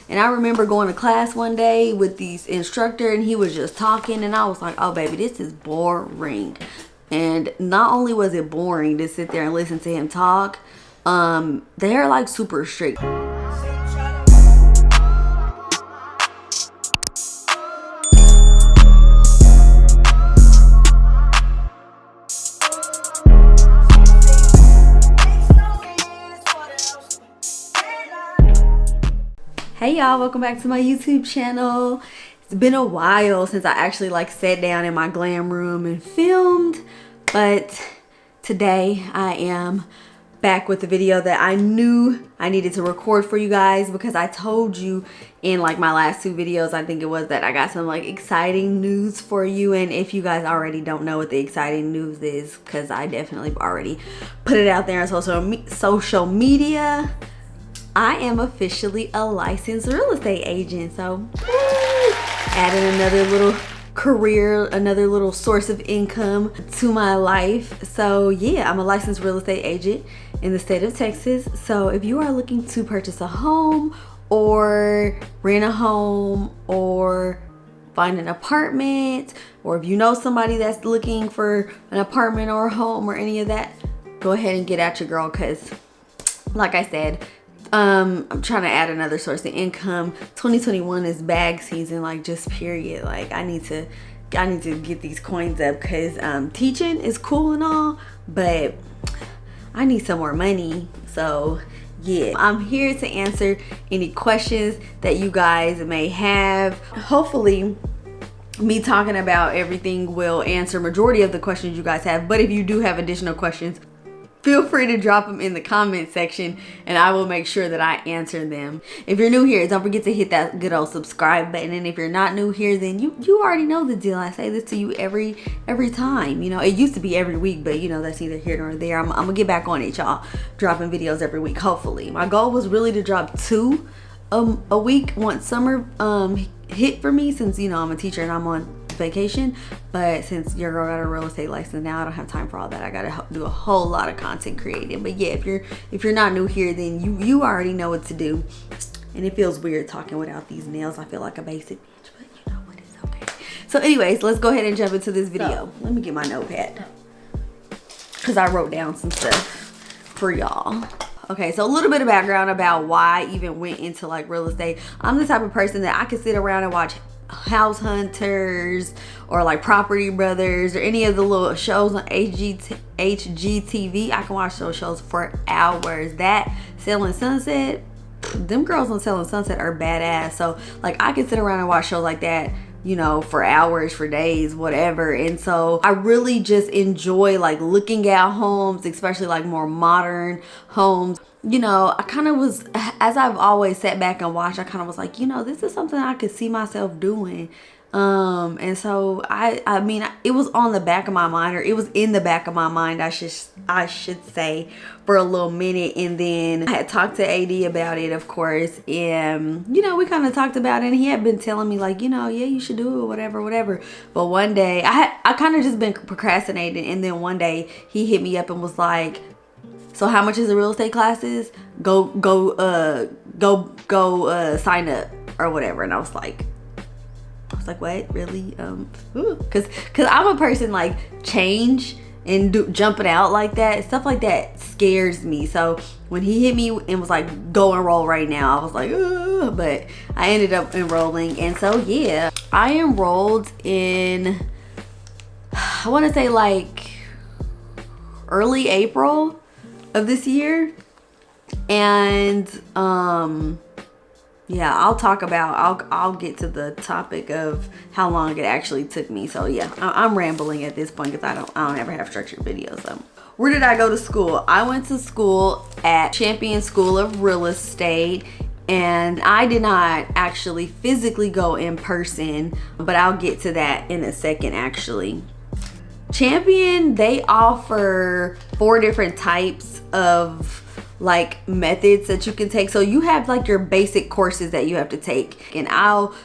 And I remember going to class one day with this instructor and he was just talking and I was like, oh baby, this is boring. And not only was it boring to sit there and listen to him talk, they're like super strict. Hey y'all, welcome back to my YouTube channel. It's been a while since I actually like sat down in my glam room and filmed, but today I am back with a video that I knew I needed to record for you guys because I told you in like my last two videos, I think it was, that I got some like exciting news for you. And if you guys already don't know what the exciting news is, because I definitely already put it out there on social media, I am officially a licensed real estate agent. So adding another little career, another little source of income to my life. So yeah, I'm a licensed real estate agent in the state of Texas. So if you are looking to purchase a home or rent a home or find an apartment, or if you know somebody that's looking for an apartment or a home or any of that, go ahead and get at your girl, because like I said, I'm trying to add another source of income. 2021 is bag season, like just period. Like I need to get these coins up, because teaching is cool and all, but I need some more money. So yeah, I'm here to answer any questions that you guys may have. Hopefully me talking about everything will answer majority of the questions you guys have, but if you do have additional questions, feel free to drop them in the comment section and I will make sure that I answer them. If you're new here, don't forget to hit that good old subscribe button. And if you're not new here, then you already know the deal. I say this to you every time. You know, it used to be every week, but you know, that's neither here nor there. I'm gonna get back on it, y'all. Dropping videos every week, hopefully. My goal was really to drop 2 a week once summer hit for me, since you know I'm a teacher and I'm on vacation. But since your girl got a real estate license now, I don't have time for all that. I gotta do a whole lot of content creating. But yeah, if you're not new here, then you already know what to do. And it feels weird talking without these nails. I feel like a basic bitch, but you know what, it's okay. So anyways, let's go ahead and jump into this video. Let me get my notepad, because I wrote down some stuff for y'all. Okay, so a little bit of background about why I even went into like real estate. I'm the type of person that I can sit around and watch House Hunters or like Property Brothers or any of the little shows on HGTV. I can watch those shows for hours. That Selling Sunset, them girls on Selling Sunset are badass. So like I can sit around and watch shows like that, you know, for hours, for days, whatever. And so I really just enjoy like looking at homes, especially like more modern homes. You know, I kind of was, as I've always sat back and watched, I kind of was like, you know, this is something I could see myself doing. And so I mean, it was on the back of my mind, or it was in the back of my mind, I should say, for a little minute. And then I had talked to AD about it, of course, and you know, we kind of talked about it, and he had been telling me like, you know, yeah, you should do it, whatever. But one day I kind of just been procrastinating, and then one day he hit me up and was like, so how much is the real estate classes? Go sign up or whatever. And I was like, what, really? Cause I'm a person like change and jumping out like that, stuff like that scares me. So when he hit me and was like, go enroll right now, I was like, ugh. But I ended up enrolling. And so yeah, I enrolled in, I want to say like early April of this year. And yeah, I'll get to the topic of how long it actually took me. So yeah, I'm rambling at this point because I don't ever have structured videos. So where did I go to school? I went to school at Champion School of Real Estate, and I did not actually physically go in person, but I'll get to that in a second. Actually, Champion, they offer 4 different types of like methods that you can take. So you have like your basic courses that you have to take, and I'll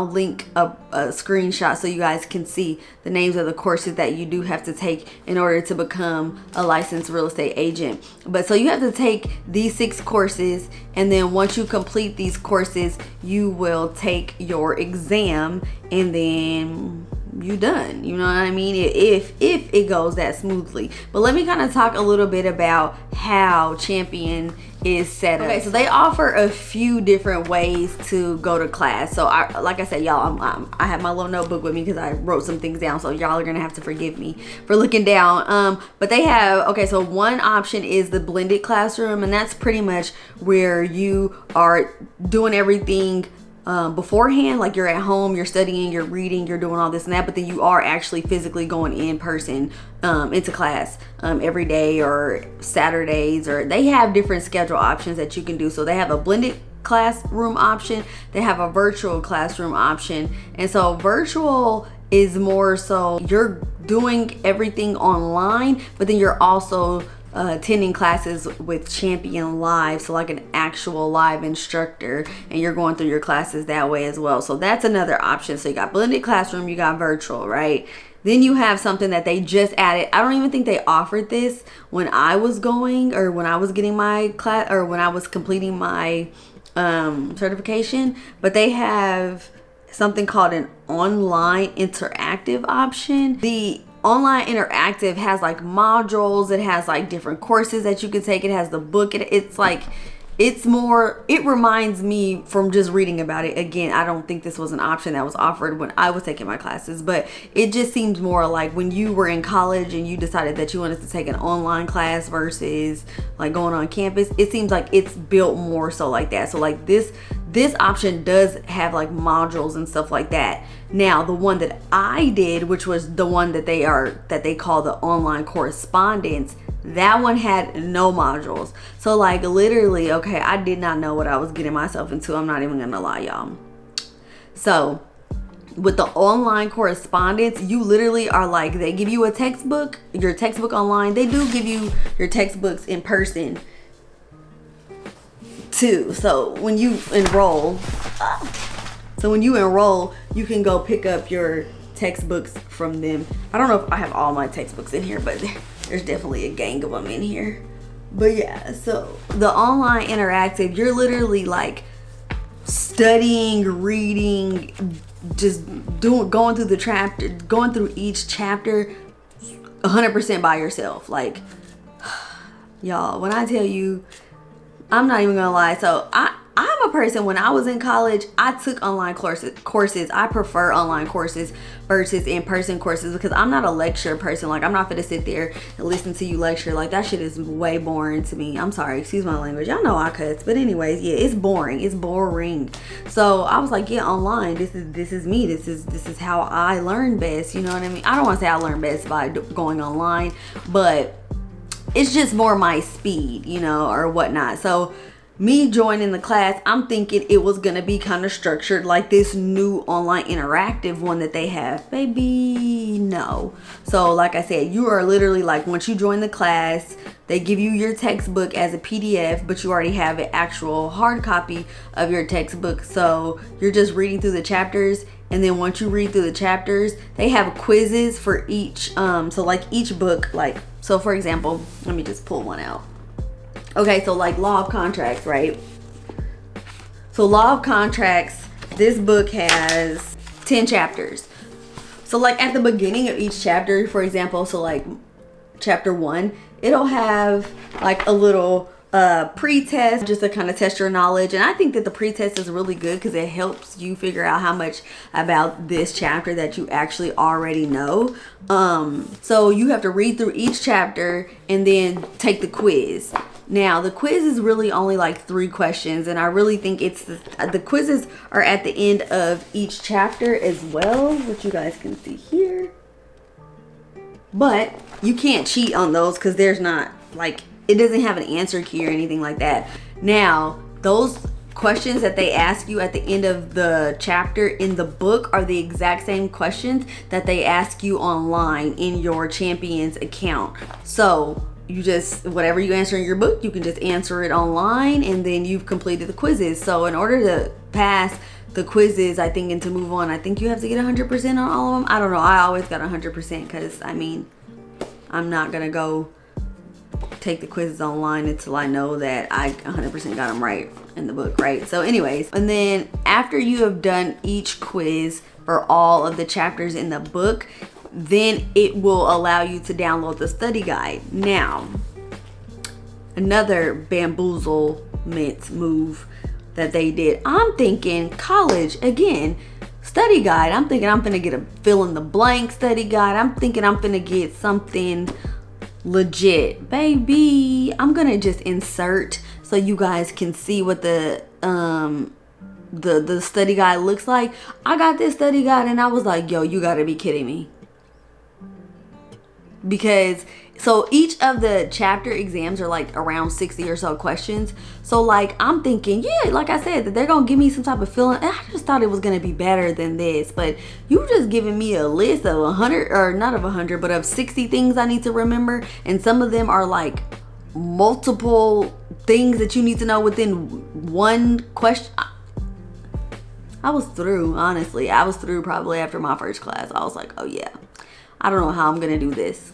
link a screenshot so you guys can see the names of the courses that you do have to take in order to become a licensed real estate agent. But so you have to take these 6 courses, and then once you complete these courses, you will take your exam, and then you done. You know what I mean? If it goes that smoothly. But let me kind of talk a little bit about how Champion is set up. Okay, so they offer a few different ways to go to class. So like I said, y'all, I have my little notebook with me because I wrote some things down, so y'all are gonna have to forgive me for looking down. But they have, okay, so one option is the blended classroom, and that's pretty much where you are doing everything beforehand. Like you're at home, you're studying, you're reading, you're doing all this and that, but then you are actually physically going in person into class every day or Saturdays, or they have different schedule options that you can do. So they have a blended classroom option, they have a virtual classroom option. And so virtual is more so you're doing everything online, but then you're also attending classes with Champion live, so like an actual live instructor, and you're going through your classes that way as well. So that's another option. So you got blended classroom, you got virtual, right? Then you have something that they just added. I don't even think they offered this when I was going, or when I was getting my class, or when I was completing my certification, but they have something called an online interactive option. The online interactive has like modules, it has like different courses that you can take, it has the book, it's like, it's more, it reminds me from just reading about it. Again, I don't think this was an option that was offered when I was taking my classes, but it just seems more like when you were in college and you decided that you wanted to take an online class versus like going on campus. It seems like it's built more so like that. So like this option does have like modules and stuff like that. Now the one that I did, which was the one that they call the online correspondence, that one had no modules. So like literally, okay, I did not know what I was getting myself into. I'm not even gonna lie, y'all. So with the online correspondence, you literally are like, they give you a textbook, your textbook online. They do give you your textbooks in person too. So when you enroll, you can go pick up your textbooks from them. I don't know if I have all my textbooks in here, but there's definitely a gang of them in here. But yeah, so the online interactive, you're literally like studying, reading, just going through the chapter, going through each chapter 100% by yourself. Like, y'all, when I tell you, I'm not even gonna lie. So I'm a person, when I was in college, I took online courses. I prefer online courses versus in-person courses because I'm not a lecture person. Like, I'm not gonna sit there and listen to you lecture. Like, that shit is way boring to me. I'm sorry, excuse my language. Y'all know I cuss. But anyways, yeah, it's boring. It's boring. So I was like, yeah, online, this is me. This is how I learn best. You know what I mean? I don't want to say I learn best by going online, but it's just more my speed, you know, or whatnot. So me joining the class, I'm thinking it was gonna be kind of structured like this new online interactive one that they have. Baby, no. So like I said, you are literally like, once you join the class, they give you your textbook as a PDF, but you already have an actual hard copy of your textbook. So you're just reading through the chapters, and then once you read through the chapters, they have quizzes for each, so like each book, like, so for example, let me just pull one out. Okay, so like Law of Contracts, right? So Law of Contracts, this book has 10 chapters. So like at the beginning of each chapter, for example, so like chapter 1, it'll have like a little pre-test just to kind of test your knowledge. And I think that the pre-test is really good because it helps you figure out how much about this chapter that you actually already know. So you have to read through each chapter and then take the quiz. Now the quiz is really only like 3 questions, and I really think it's the quizzes are at the end of each chapter as well, which you guys can see here. But you can't cheat on those because there's not like, it doesn't have an answer key or anything like that. Now, those questions that they ask you at the end of the chapter in the book are the exact same questions that they ask you online in your Champion's account. So you just, whatever you answer in your book, you can just answer it online, and then you've completed the quizzes. So in order to pass the quizzes, I think, and to move on, I think you have to get 100% on all of them. I don't know. I always got 100% because, I mean, I'm not going to go take the quizzes online until I know that I 100% got them right in the book, right? So anyways, and then after you have done each quiz for all of the chapters in the book, then it will allow you to download the study guide. Now, another bamboozlement move that they did, I'm thinking college again, study guide. I'm thinking I'm gonna get a fill in the blank study guide. I'm thinking I'm gonna get something legit. Baby, I'm gonna just insert so you guys can see what the study guide looks like. I got this study guide and I was like, yo, you gotta be kidding me. Because so each of the chapter exams are like around 60 or so questions. So like I'm thinking, yeah, like I said, that they're gonna give me some type of feeling. I just thought it was gonna be better than this, but you just giving me a list of 100, or not of 100, but of 60 things I need to remember, and some of them are like multiple things that you need to know within one question. I was through, honestly. I was through probably after my first class. I was like, oh yeah, I don't know how I'm gonna do this,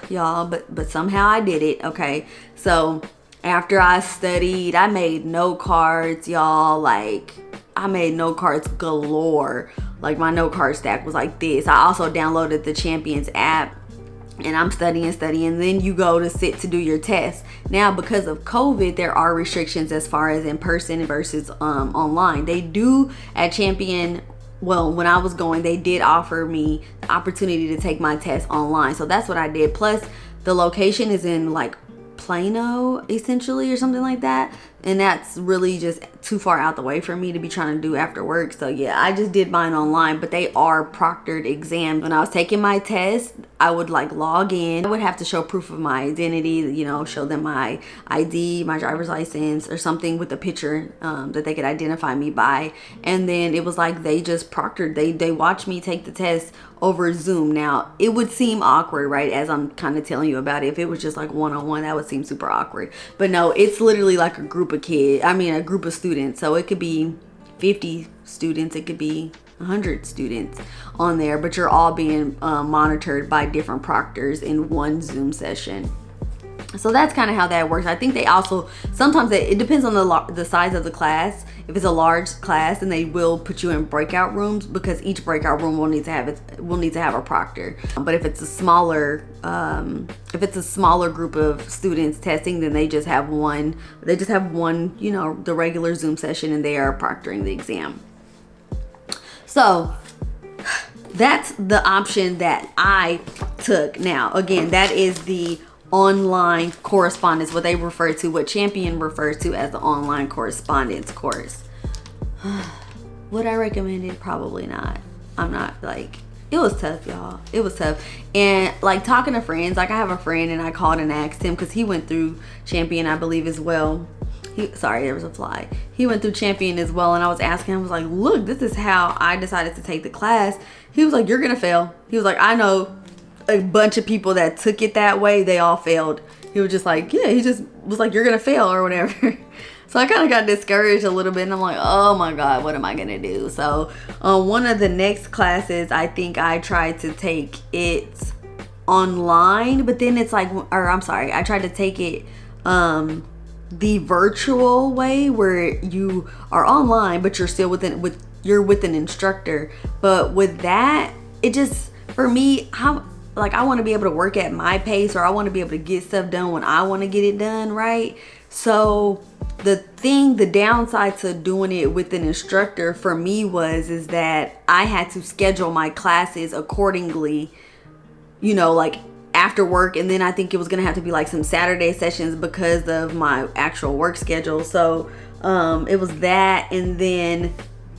y'all, but somehow I did it. Okay, so after I studied, I made note cards, y'all. Like, I made note cards galore. Like, my note card stack was like this. I also downloaded the Champions app, and I'm studying. Then you go to sit to do your test. Now, because of COVID, there are restrictions as far as in person versus online. They do at Champion. Well, when I was going, they did offer me the opportunity to take my test online. So that's what I did. Plus, the location is in like Plano, essentially, or something like that. And that's really just too far out the way for me to be trying to do after work. So yeah, I just did mine online, but they are proctored exams. When I was taking my test, I would like log in. I would have to show proof of my identity, you know, show them my ID, my driver's license, or something with a picture that they could identify me by. And then it was like they just proctored. They watched me take the test over Zoom. Now, it would seem awkward, right, as I'm kind of telling you about it. If it was just like one-on-one, that would seem super awkward. But no, it's literally like a group of a group of students. So it could be 50 students, it could be 100 students on there, but you're all being monitored by different proctors in one Zoom session. So that's kind of how that works. I think they also, sometimes it depends on the size of the class. If it's a large class, then they will put you in breakout rooms, because each breakout room will need to have a proctor. But if it's a smaller group of students testing, then they just have one, you know, the regular Zoom session, and they are proctoring the exam. So that's the option that I took. Now, again, that is the online correspondence, what Champion refers to as the online correspondence course. Would I recommend it? Probably not. I'm not, like, it was tough, y'all. It was tough. And like talking to friends, like I have a friend and I called and asked him, because he went through Champion, I believe, as well. Sorry, there was a fly. He went through Champion as well, and I was asking him, I was like, look, this is how I decided to take the class. He was like, you're gonna fail. He was like, I know a bunch of people that took it that way, they all failed. He was just like, yeah, he just was like, you're gonna fail or whatever. So I kind of got discouraged a little bit, and I'm like, oh my God, what am I gonna do? So one of the next classes, I think I tried to take it online, but then it's like, I tried to take it the virtual way, where you are online but you're still with an instructor. But with that, it just, for me, I want to be able to work at my pace, or I want to be able to get stuff done when I want to get it done, right? So the downside to doing it with an instructor for me is that I had to schedule my classes accordingly, you know, like after work. And then I think it was gonna have to be like some Saturday sessions because of my actual work schedule. So it was that. And then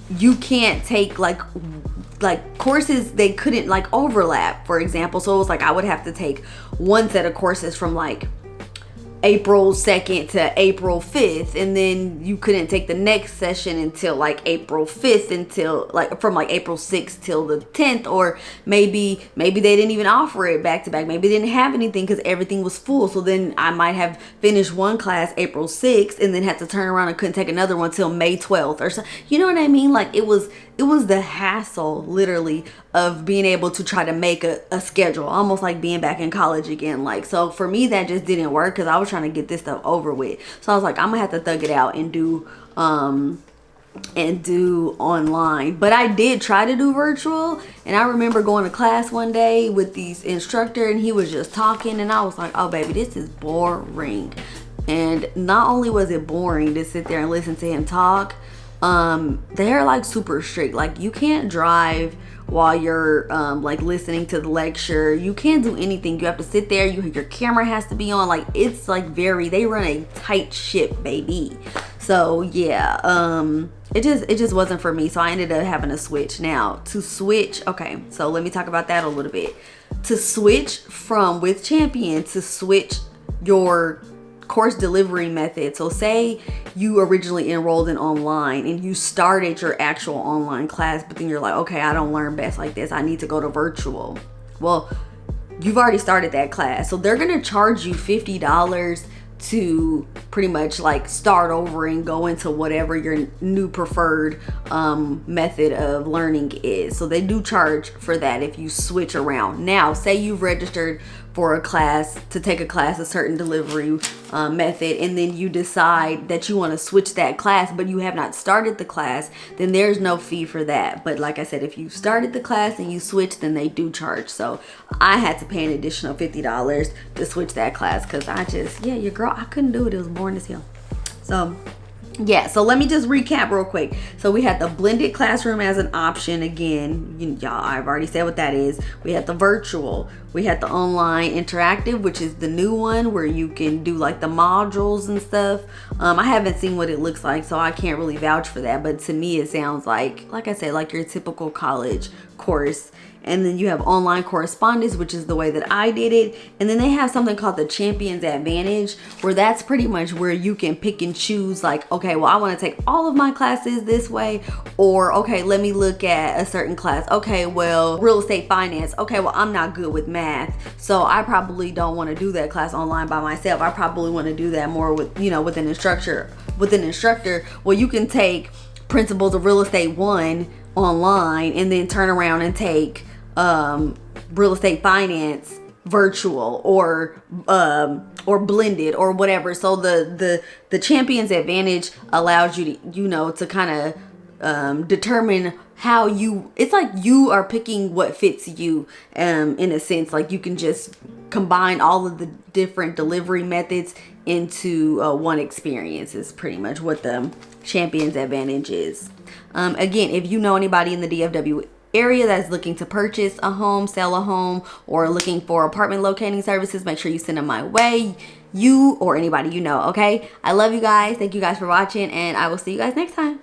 you can't take like courses, they couldn't like overlap, for example. So it was like I would have to take one set of courses from like April 2nd to April 5th, and then you couldn't take the next session until like April 5th, until like from like April 6th till the 10th, or maybe they didn't even offer it back to back. Maybe they didn't have anything because everything was full. So then I might have finished one class April 6th and then had to turn around and couldn't take another one till May 12th or so. You know what I mean? Like it was the hassle literally of being able to try to make a schedule, almost like being back in college again. Like, so for me that just didn't work because I was trying to get this stuff over with. So I was like, I'm gonna have to thug it out and do online. But I did try to do virtual, and I remember going to class one day with this instructor and he was just talking, and I was like, oh baby, this is boring. And not only was it boring to sit there and listen to him talk, they're like super strict. Like you can't drive while you're like listening to the lecture. You can't do anything. You have to sit there. Your camera has to be on. Like it's like they run a tight ship, baby. So yeah, it just wasn't for me. So I ended up having to switch. Now to switch, okay, so let me talk about that a little bit. To switch from with Champion, to switch your course delivery method. So say you originally enrolled in online and you started your actual online class, but then you're like, okay, I don't learn best like this, I need to go to virtual. Well, you've already started that class, so they're gonna charge you $50 to pretty much like start over and go into whatever your new preferred method of learning is. So they do charge for that if you switch around. Now say you've registered for a class to take a class, a certain delivery method, and then you decide that you want to switch that class but you have not started the class, then there's no fee for that. But like I said, if you started the class and you switch, then they do charge. So I had to pay an additional $50 to switch that class because your girl, I couldn't do it. It was boring as hell. So yeah, so let me just recap real quick. So we had the blended classroom as an option. Again, y'all, I've already said what that is. We had the virtual, we had the online interactive, which is the new one where you can do like the modules and stuff. I haven't seen what it looks like, so I can't really vouch for that, but to me it sounds like I said, like your typical college course. And then you have online correspondence, which is the way that I did it. And then they have something called the Champions Advantage, where that's pretty much where you can pick and choose, like, okay, well, I want to take all of my classes this way, or okay, let me look at a certain class. Okay, well, real estate finance. Okay, well, I'm not good with math, so I probably don't want to do that class online by myself. I probably want to do that more with, with an instructor. Well, you can take Principles of Real Estate 1 online and then turn around and take real estate finance virtual or blended or whatever. So the Champions Advantage allows you to to kind of determine how it's like you are picking what fits you, in a sense. Like you can just combine all of the different delivery methods into one experience is pretty much what the Champions Advantage is. Again, if you know anybody in the DFW area that's looking to purchase a home, sell a home, or looking for apartment locating services, make sure you send them my way. You or anybody you know, okay? I love you guys. Thank you guys for watching, and I will see you guys next time.